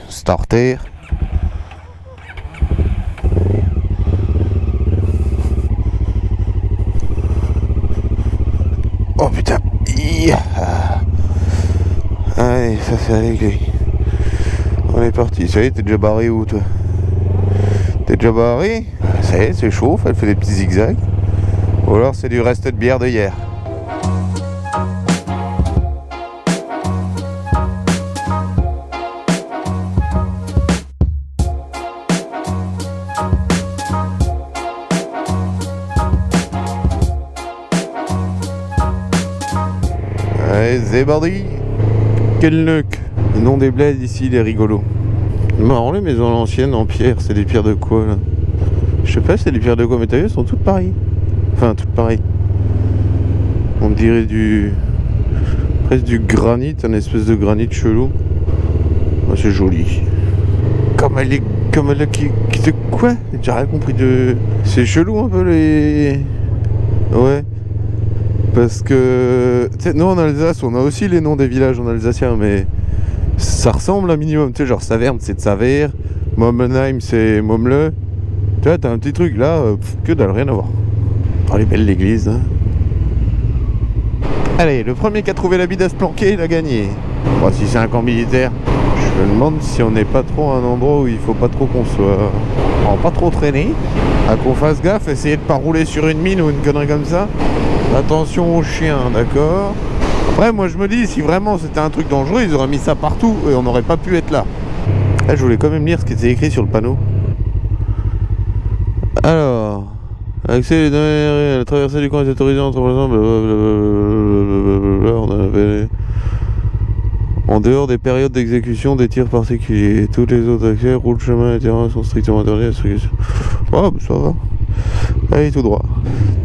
starter. Oh putain. Allez, ça c'est réglé. On est parti. Ça y est, t'es déjà barré où toi? T'es déjà barré? Ça y est, c'est chauffe, elle fait des petits zigzags. Ou alors c'est du reste de bière de hier. Allez, c'est parti. Quel nuque. Le nom des bleds ici, il est rigolo. Marrant, les maisons anciennes en pierre, c'est des pierres de quoi là? Je sais pas, c'est des pierres de quoi, mais t'as vu, elles sont toutes pareilles. Enfin, toutes pareilles. On dirait presque du granit, un espèce de granit chelou. Oh, c'est joli. Comme elle est de quoi? J'ai rien compris de... C'est chelou un peu les... Ouais. Parce que... Tu sais, nous en Alsace, on a aussi les noms des villages en alsacien, mais... Ça ressemble un minimum, tu sais, genre Saverne c'est de Saverne, Mommenheim c'est Momle. Tu vois, t'as un petit truc là, que dalle, rien à voir. Oh, elle est belle l'église, hein. Allez, le premier qui a trouvé la bide à se planquer, il a gagné. Bon, si c'est un camp militaire, je me demande si on n'est pas trop à un endroit où il faut pas trop qu'on soit... Alors, pas trop traîner, à qu'on fasse gaffe, essayer de pas rouler sur une mine ou une connerie comme ça. Attention aux chiens, d'accord? Après, moi je me dis, si vraiment c'était un truc dangereux, ils auraient mis ça partout et on n'aurait pas pu être là. Là, je voulais quand même lire ce qui était écrit sur le panneau. Alors, accès à la traversée du camp est autorisée entre exemple. On avait en dehors des périodes d'exécution des tirs particuliers. Tous les autres accès, routes, chemins et terrains sont strictement interdits. Oh, bah, ça va. Allez, tout droit.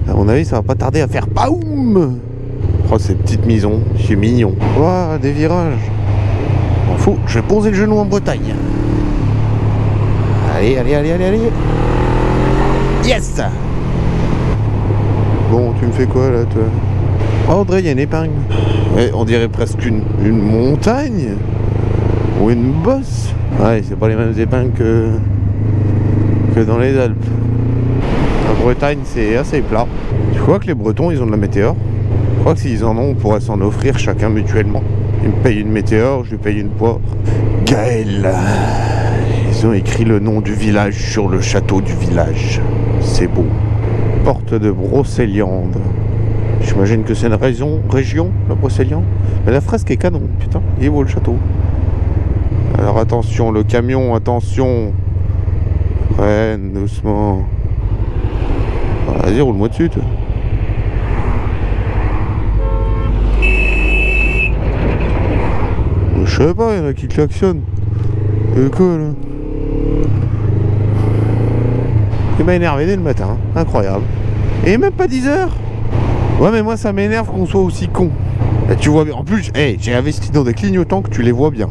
À mon avis, ça va pas tarder à faire BAOUM! Oh, ces petites maisons, c'est mignon. Ouah, des virages. M'en fous, je vais poser le genou en Bretagne. Allez, allez, allez, allez, allez. Yes! Bon, tu me fais quoi là, toi? Oh, Audrey, il y a une épingle. Ouais, on dirait presque une montagne. Ou une bosse. Ouais, c'est pas les mêmes épingles que dans les Alpes. La Bretagne, c'est assez plat. Tu crois que les Bretons, ils ont de la météore? Je crois que s'ils en ont, on pourrait s'en offrir chacun mutuellement. Il me paye une météore, je lui paye une poire. Gaël. Ils ont écrit le nom du village sur le château du village. C'est beau. Porte de Brocéliande. J'imagine que c'est une région, la Brocéliande. Mais la fresque est canon, putain. Il est beau le château. Alors attention, le camion, attention. Ouais, doucement. Vas-y, roule-moi dessus, toi. Je sais pas, il y en a qui klaxonnent. Et quoi là? Il m'a énervé dès le matin, incroyable. Et même pas 10 heures. Ouais, mais moi ça m'énerve qu'on soit aussi con. Et tu vois bien, en plus, hey, j'ai investi dans des clignotants que tu les vois bien.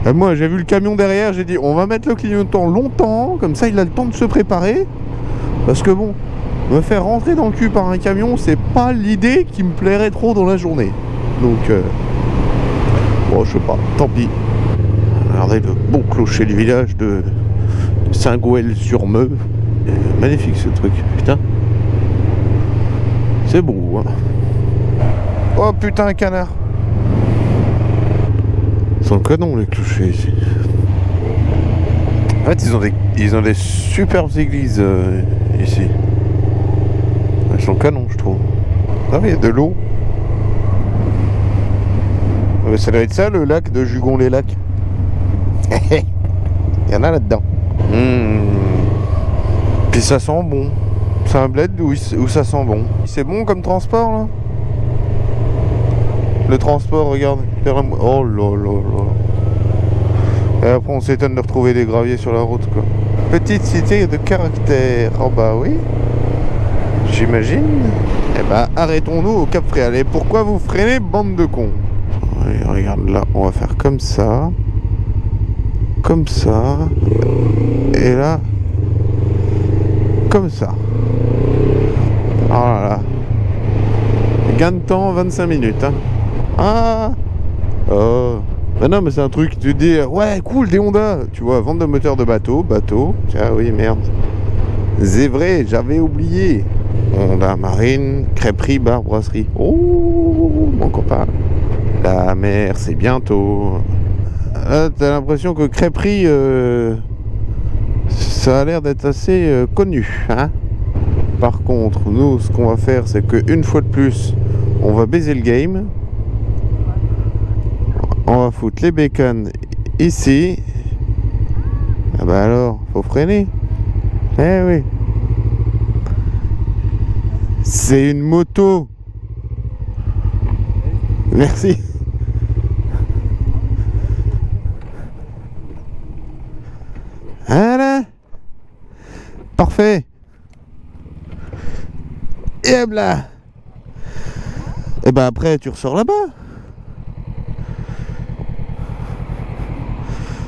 Et moi j'ai vu le camion derrière, j'ai dit on va mettre le clignotant longtemps, comme ça il a le temps de se préparer. Parce que bon, me faire rentrer dans le cul par un camion, c'est pas l'idée qui me plairait trop dans la journée. Donc... bon, je sais pas, tant pis. Regardez le beau clocher du village de Saint-Gouel-sur-Meux. Magnifique ce truc, putain. C'est beau, hein. Oh putain, un canard. Ils sont canons les clochers ici. En fait, ils ont des superbes églises ici. Ils sont canons, je trouve. Ah, il y a de l'eau. Ça doit être ça le lac de Jugon-les-Lacs. Il y en a là-dedans. Puis ça sent bon. C'est un bled où ça sent bon. C'est bon comme transport là. Le transport, regarde. Oh là là là. Et après on s'étonne de retrouver des graviers sur la route quoi. Petite cité de caractère. Oh bah oui. J'imagine. Eh bah arrêtons-nous au Cap Fréhel. Et pourquoi vous freinez, bande de cons? Allez, regarde là, on va faire comme ça. Comme ça. Et là. Comme ça. Oh là là. Gain de temps, 25 minutes. Hein. Ah. Oh. Ah non, mais c'est un truc, tu te dis, ouais, cool, des Honda. Tu vois, vente de moteurs de bateau. Ah oui, merde. C'est vrai, j'avais oublié. Honda Marine, crêperie, bar, brasserie. Oh, mon copain. La mer, c'est bientôt. T'as l'impression que crêperie, ça a l'air d'être assez connu, hein. Par contre, nous, ce qu'on va faire, c'est qu'une fois de plus, on va baiser le game. On va foutre les bacon ici. Ah bah alors, faut freiner. Eh oui. C'est une moto. Merci. Voilà. Parfait. Et hop là. Et ben après tu ressors là-bas.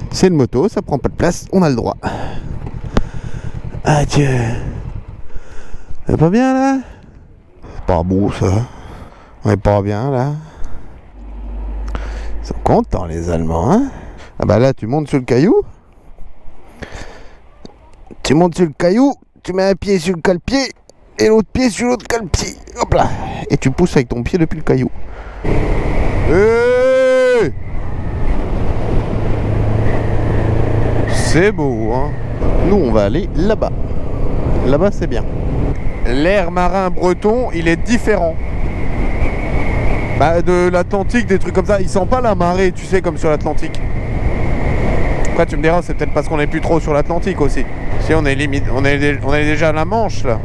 C'est une moto, ça prend pas de place, on a le droit. Ah Dieu. C'est pas bien là? C'est pas beau ça. On est pas bien là. Ils sont contents les Allemands, hein? Ah bah là tu montes sur le caillou. Tu montes sur le caillou, tu mets un pied sur le cale-pied et l'autre pied sur l'autre cale-pied. Hop là. Et tu pousses avec ton pied depuis le caillou. Hey, c'est beau, hein? Nous, on va aller là-bas. Là-bas, c'est bien. L'air marin breton, il est différent. Bah, de l'Atlantique, des trucs comme ça. Il sent pas la marée, tu sais, comme sur l'Atlantique. Après, tu me diras, c'est peut-être parce qu'on est plus trop sur l'Atlantique aussi. Si on est limite, on est déjà à la Manche, là.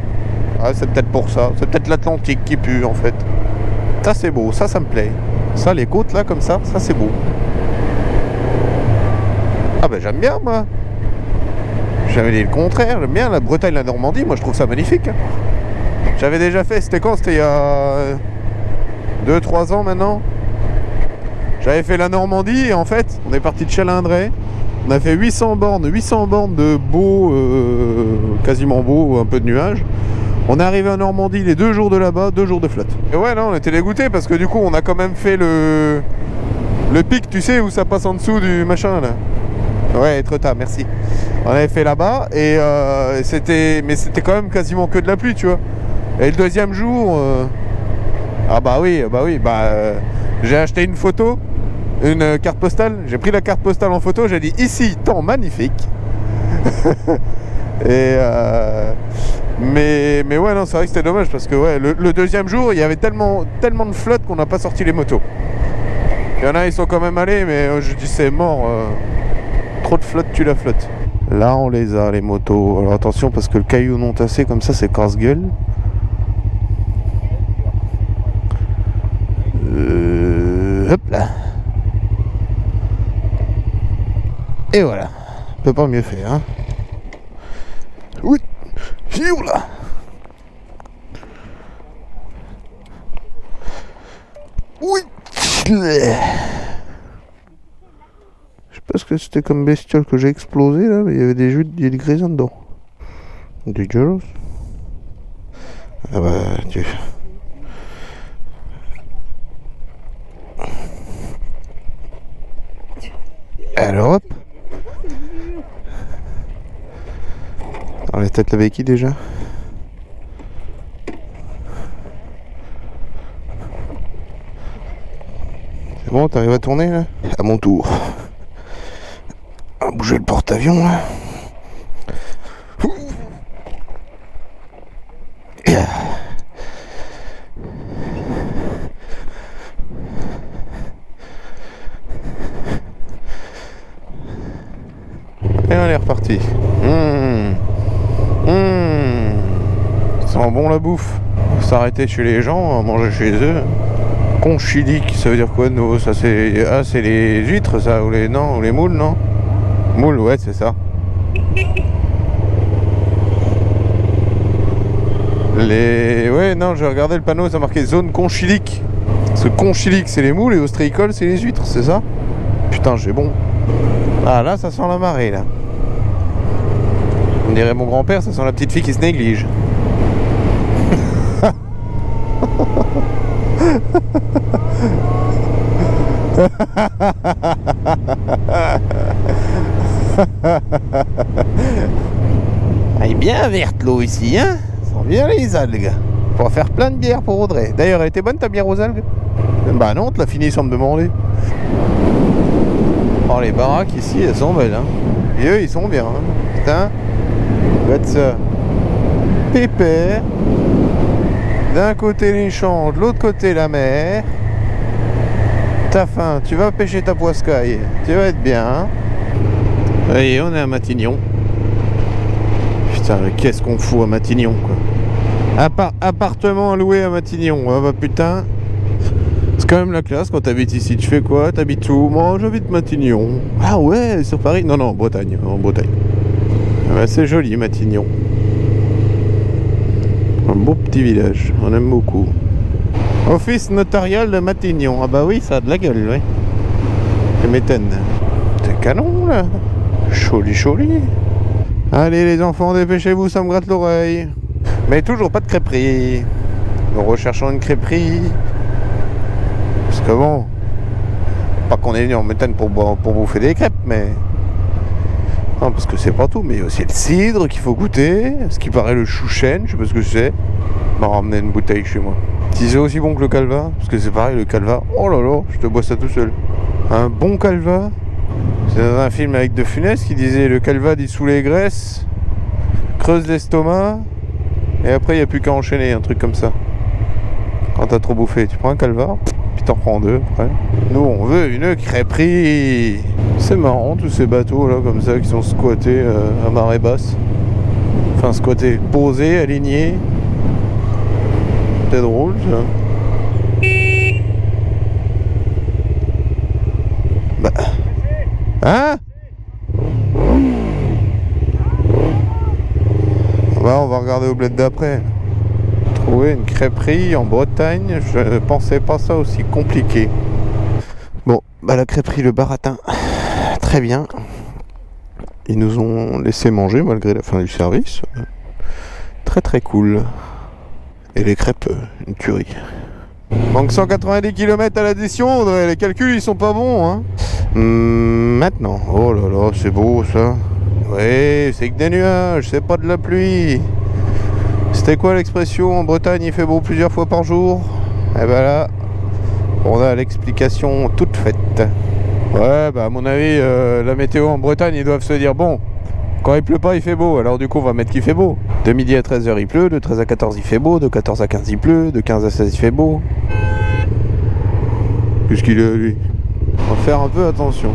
Ah, c'est peut-être pour ça. C'est peut-être l'Atlantique qui pue, en fait. Ça, c'est beau. Ça me plaît. Ça, les côtes, là, comme ça c'est beau. Ah ben j'aime bien moi. J'avais dit le contraire, j'aime bien la Bretagne, la Normandie, moi je trouve ça magnifique. J'avais déjà fait, c'était quand? C'était il y a 2-3 ans maintenant. J'avais fait la Normandie et en fait on est parti de Chalindrey. On a fait 800 bornes de beau, quasiment beau, un peu de nuages. On est arrivé en Normandie les 2 jours de là-bas, 2 jours de flotte. Et ouais non on était dégoûtés parce que du coup on a quand même fait le pic, tu sais, où ça passe en dessous du machin là. Ouais, Etretat, merci. On avait fait là-bas et c'était quand même quasiment que de la pluie, tu vois. Et le deuxième jour, j'ai acheté une photo, une carte postale. J'ai pris la carte postale en photo, j'ai dit ici, temps magnifique. Et mais ouais, non, c'est vrai que c'était dommage parce que ouais, le deuxième jour, il y avait tellement de flotte qu'on n'a pas sorti les motos. Il y en a, ils sont quand même allés, mais je dis c'est mort. Trop de flotte, tu la flotte. Là, on les a, les motos. Alors attention, parce que le caillou non tassé, comme ça, c'est casse-gueule. Hop là. Et voilà. On peut pas mieux faire, hein. Oui. Là. Oui. Parce que c'était comme bestiole que j'ai explosé là, mais il y avait des graissins dedans. Dégueulasse. Ah bah tu. Alors hop. On va peut-être la béquille déjà. C'est bon, t'arrives à tourner là? À mon tour. On va bouger le porte-avions là. Et on est reparti. Ça sent bon la bouffe. Faut s'arrêter chez les gens, manger chez eux. Conchilique, ça veut dire quoi de nouveau? Ça c'est. Ah c'est les huîtres ça, ou les. Non, ou les moules, non? Moules, ouais c'est ça. Les. Ouais non, j'ai regardé le panneau, ça marquait zone conchilique. Ce conchilique c'est les moules et ostréicoles c'est les huîtres, c'est ça? Putain j'ai bon. Ah là ça sent la marée là. On dirait mon grand-père, ça sent la petite fille qui se néglige. Elle est bien verte l'eau ici, hein. Ça sent bien les algues. On va faire plein de bières pour Audrey. D'ailleurs, elle était bonne ta bière aux algues? Bah non, tu l'as fini sans me demander. Oh, les baraques ici, elles sont belles, hein. Et eux, ils sont bien, hein. Putain. Regarde ça. Pépère. D'un côté les champs, de l'autre côté la mer. T'as faim, tu vas pêcher ta poiscaille. Tu vas être bien, hein. Et on est à Matignon. Putain, qu'est-ce qu'on fout à Matignon, quoi. Appartement loué à Matignon. Ah bah putain. C'est quand même la classe quand t'habites ici. Tu fais quoi? T'habites où? Moi j'habite Matignon. Ah ouais, sur Paris? Non, non, en Bretagne. En Bretagne. Ah bah, c'est joli Matignon. Un beau petit village. On aime beaucoup. Office notarial de Matignon. Ah bah oui, ça a de la gueule, ouais. Je m'étonne. C'est canon là. Choli choli. Allez les enfants, dépêchez-vous, ça me gratte l'oreille. Mais toujours pas de crêperie. Nous recherchons une crêperie. Parce que bon, pas qu'on est venu en montagne pour bouffer des crêpes, mais... Non, parce que c'est pas tout, mais il y a aussi le cidre qu'il faut goûter. Ce qui paraît le chouchen, je sais pas ce que c'est. M'a ramené une bouteille chez moi. Si c'est aussi bon que le calva, parce que c'est pareil, le calva, oh là là, je te bois ça tout seul. Un bon calva. C'est dans un film avec De Funès qui disait le calva dissout les graisses, creuse l'estomac, et après il n'y a plus qu'à enchaîner, un truc comme ça. Quand t'as trop bouffé, tu prends un calva, puis t'en prends deux après. Nous on veut une crêperie. C'est marrant tous ces bateaux là comme ça qui sont squattés à marée basse. Enfin squattés, posés, alignés. C'est drôle ça. Bah. Hein? Bah, on va regarder au bled d'après. Trouver une crêperie en Bretagne, je ne pensais pas ça aussi compliqué. Bon, bah la crêperie Le Baratin, très bien. Ils nous ont laissé manger malgré la fin du service. Très très cool. Et les crêpes, une tuerie. Manque 190 km à l'addition, Audrey. Les calculs ils sont pas bons, hein. Maintenant, oh là là, c'est beau ça. Oui, c'est que des nuages, c'est pas de la pluie. C'était quoi l'expression? En Bretagne il fait beau plusieurs fois par jour. Et ben là, on a l'explication toute faite. Ouais, bah à mon avis, la météo en Bretagne, ils doivent se dire bon, quand il pleut pas, il fait beau. Alors du coup, on va mettre qu'il fait beau. De midi à 13h, il pleut. De 13 à 14, il fait beau. De 14 à 15, il pleut. De 15 à 16, il fait beau. Qu'est-ce qu'il a, lui? On va faire un peu attention.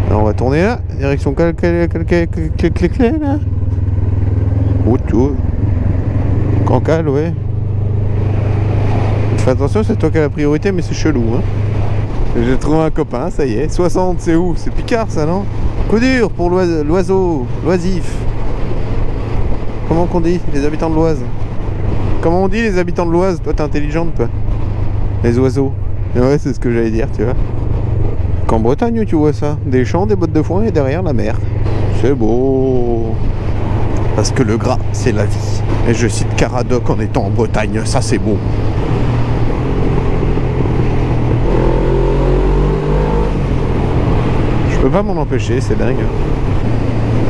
Alors, on va tourner là. Direction là. Autour. Cancale, ouais. Fais attention, c'est toi qui as la priorité, mais c'est chelou, hein. J'ai trouvé un copain, ça y est. 60, c'est où? C'est Picard, ça, non? Coup dur pour l'oiseau, l'oisif. Comment qu'on dit, les habitants de l'Oise? Comment on dit les habitants de l'Oise? Toi, t'es intelligente, toi. Les oiseaux. Et ouais, c'est ce que j'allais dire, tu vois. Qu'en Bretagne, tu vois ça. Des champs, des bottes de foin et derrière la mer. C'est beau. Parce que le gras, c'est la vie. Et je cite Caradoc en étant en Bretagne, ça c'est beau. Je peux pas m'en empêcher, c'est dingue.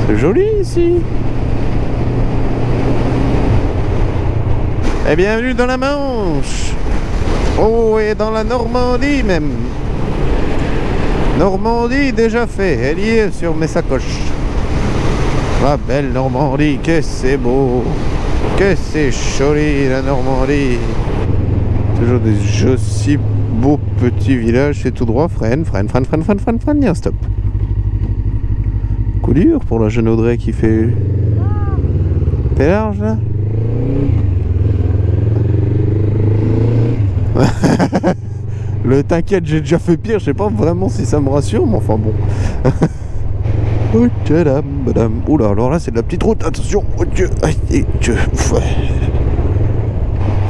C'est joli ici. Et bienvenue dans la Manche. Oh, et dans la Normandie même. Normandie déjà fait, elle y est sur mes sacoches. Ma belle Normandie, que c'est beau. Que c'est joli la Normandie. Toujours des aussi beaux petits villages, c'est tout droit. Freine, il y a un stop. Coup dur pour la jeune Audrey qui fait... T'es large là? Le t'inquiète, j'ai déjà fait pire, je sais pas vraiment si ça me rassure, mais enfin bon. Oula, alors là c'est de la petite route, attention, oh Dieu,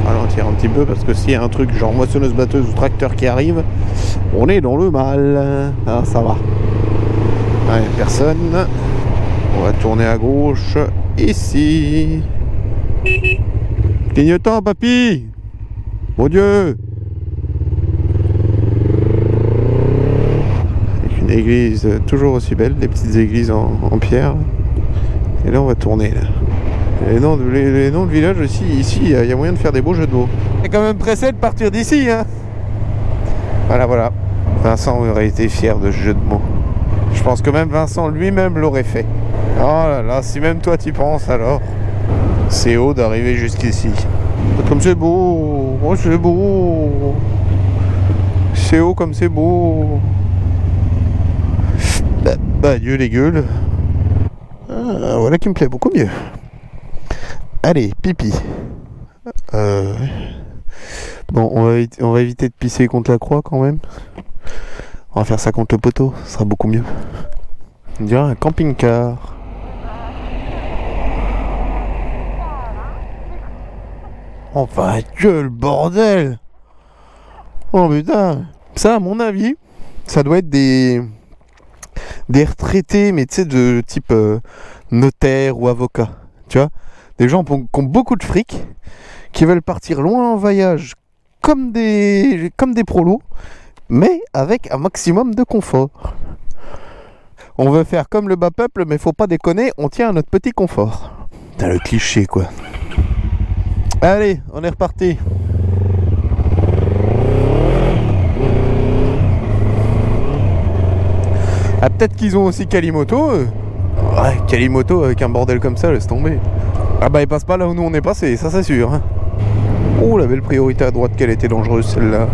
ralentir un petit peu parce que s'il y a un truc genre moissonneuse batteuse ou tracteur qui arrive, on est dans le mal. Ah, ça va. Ouais, personne. On va tourner à gauche ici. Clignotant, papy. Mon Dieu. Église toujours aussi belle, des petites églises en pierre. Et là on va tourner là. Les noms de villages aussi, ici il y a moyen de faire des beaux jeux de mots. C'est quand même pressé de partir d'ici hein. Voilà. Vincent aurait été fier de ce jeu de mots. Je pense que même Vincent lui-même l'aurait fait. Oh là là, si même toi t'y penses alors. C'est haut d'arriver jusqu'ici. Comme c'est beau, oh c'est beau. C'est haut comme c'est beau. Bah adieu les gueules. Ah, voilà qui me plaît beaucoup mieux. Allez, pipi. Bon, on va éviter de pisser contre la croix quand même. On va faire ça contre le poteau, ce sera beaucoup mieux. On dirait un camping-car. Enfin, que le bordel! Oh putain! Ça, à mon avis, ça doit être des retraités, mais tu sais, de type notaire ou avocat. Tu vois? Des gens qui ont beaucoup de fric, qui veulent partir loin en voyage, comme des prolos, mais avec un maximum de confort. On veut faire comme le bas peuple, mais faut pas déconner, on tient à notre petit confort. Putain, le cliché, quoi. Allez, on est reparti. Ah, peut-être qu'ils ont aussi Kalimoto. Ouais, Kalimoto avec un bordel comme ça, laisse tomber. Ah bah, ils passent pas là où nous on est passé, ça c'est sûr. Hein. Oh, la belle priorité à droite, qu'elle était dangereuse celle-là.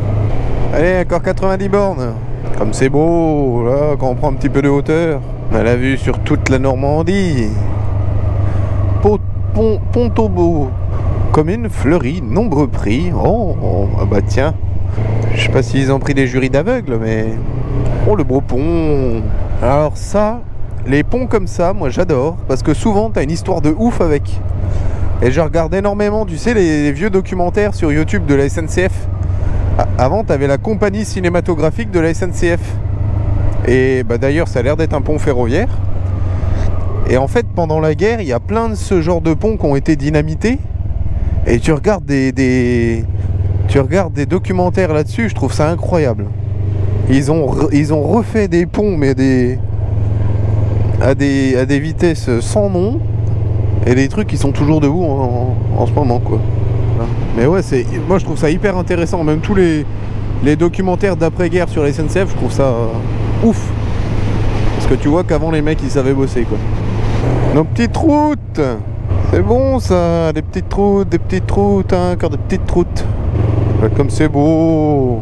Allez, encore 90 bornes. Comme c'est beau, là, quand on prend un petit peu de hauteur. On a la vue sur toute la Normandie. Pontobo. Commune fleurie, nombreux prix. Oh, ah bah tiens. Je sais pas s'ils ont pris des jurys d'aveugles, mais... Oh, le beau pont. Alors ça, les ponts comme ça, moi j'adore. Parce que souvent, t'as une histoire de ouf avec. Et je regarde énormément, tu sais, les vieux documentaires sur YouTube de la SNCF. Avant, t'avais la compagnie cinématographique de la SNCF. Et bah d'ailleurs, ça a l'air d'être un pont ferroviaire. Et en fait, pendant la guerre, il y a plein de ce genre de ponts qui ont été dynamités. Et tu regardes des documentaires là-dessus, je trouve ça incroyable. Ils ont refait des ponts, mais à des vitesses sans nom. Et des trucs qui sont toujours debout en ce moment, quoi. Mais ouais, moi je trouve ça hyper intéressant. Même tous les documentaires d'après-guerre sur la SNCF, je trouve ça ouf. Parce que tu vois qu'avant les mecs ils savaient bosser, quoi. Nos petites routes, c'est bon ça, des petites routes, hein, encore des petites routes. Comme c'est beau.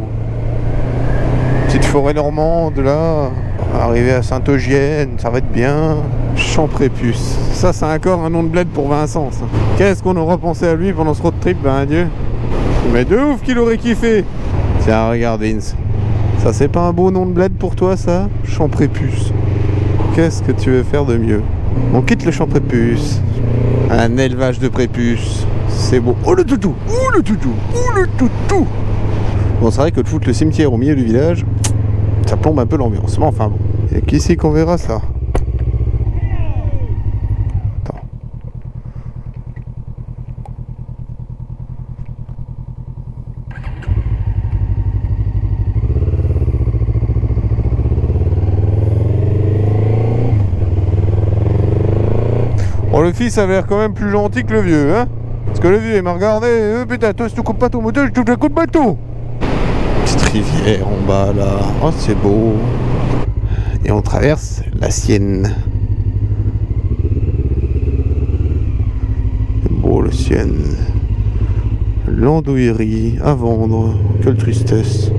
Petite forêt normande là. Arriver à Sainte-Eugène, ça va être bien. Champrépuce. Ça, c'est encore un nom de bled pour Vincent, ça. Qu'est-ce qu'on aura pensé à lui pendant ce road trip, ben adieu. Mais de ouf qu'il aurait kiffé. Tiens, regarde, Vince. Ça, c'est pas un beau nom de bled pour toi, ça? Champrépuce. Qu'est-ce que tu veux faire de mieux? On quitte le Champrépuce. Un élevage de prépuces. C'est beau. Oh, le toutou! Oh, le toutou! Oh, le toutou! Bon, c'est vrai que de foutre le cimetière au milieu du village, ça plombe un peu l'ambiance. Mais enfin bon. Il n'y a qu'ici qu'on verra ça. Attends. Bon, le fils avait l'air quand même plus gentil que le vieux, hein. Parce que le vieux, il m'a regardé. Putain, toi, si tu coupes pas ton moteur, je te coupe pas tout. Petite rivière en bas là, oh c'est beau. Et on traverse la Sienne. C'est beau le Sienne. L'andouillerie à vendre, quelle tristesse.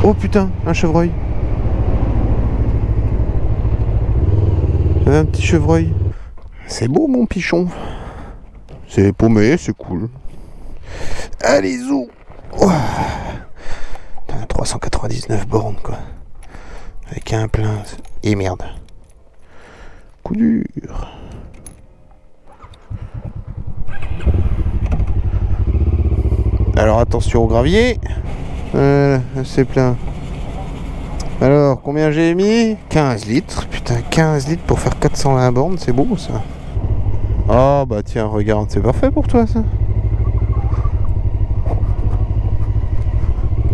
Oh putain, un chevreuil. Un petit chevreuil. C'est beau mon pichon. C'est paumé, c'est cool. Allez, zou. Oh. 399 bornes, quoi. Avec un plein. Et merde. Coup dur. Alors, attention au gravier. C'est plein. Alors, combien j'ai mis? 15 litres. Putain, 15 litres pour faire 420 bornes, c'est beau, ça. Ah, bah tiens, regarde, c'est parfait pour toi, ça.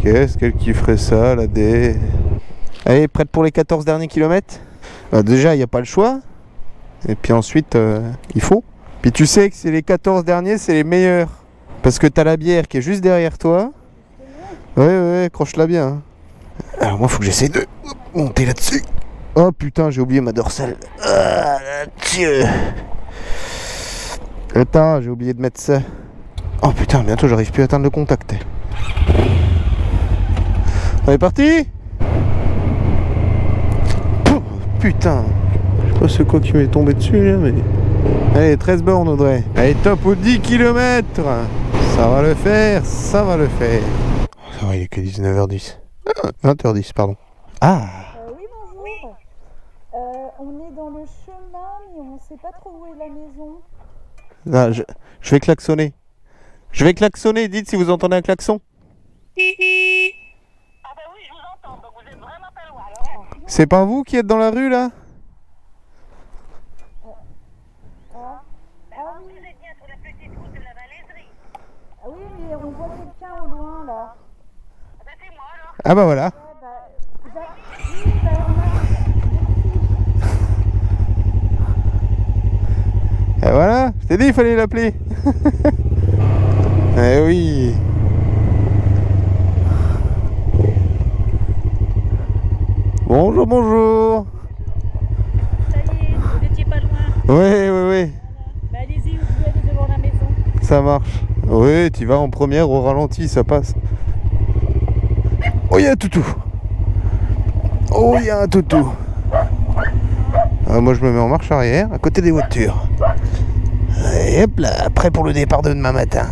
Qu'est-ce qu'elle kifferait ça, la D. Allez, prête pour les 14 derniers kilomètres? Déjà, il n'y a pas le choix. Et puis ensuite, il faut. Puis tu sais que c'est les 14 derniers, c'est les meilleurs. Parce que t'as la bière qui est juste derrière toi. Ouais, croche-la bien. Alors moi, faut que j'essaie de monter là-dessus. Oh putain, j'ai oublié ma dorsale. Ah, Dieu. Attends, j'ai oublié de mettre ça. Oh putain, bientôt j'arrive plus à atteindre le contact. On est parti? Putain, je sais pas ce quoi qui m'est tombé dessus là, mais... Allez, 13 bornes Audrey. Allez, top aux 10 km. Ça va le faire, ça va le faire. Ça va, il est que 19h10. 20h10, pardon. Ah Oui, bonjour. On est dans le chemin, mais on ne sait pas trop où est la maison. Ah, je vais klaxonner. Je vais klaxonner, dites si vous entendez un klaxon. Ah bah oui, je vous entends, donc vous êtes vraiment pas loin alors. C'est pas vous qui êtes dans la rue là? Vous êtes bien sur la petite route de la Malaiserie. Ah oui, mais on voit quelqu'un au loin, là. Ah bah c'est moi alors. Ah bah voilà. Et voilà, je t'ai dit il fallait l'appeler. Eh oui. Bonjour, bonjour. Ça y est, vous n'étiez pas loin. Oui. Bah allez-y, vous êtes devant la maison. Ça marche. Oui, tu vas en première au ralenti, ça passe. Oh, il y a un toutou. Oh, il y a un toutou. Ah, moi, je me mets en marche arrière, à côté des voitures. Et hop là, prêt pour le départ de demain matin.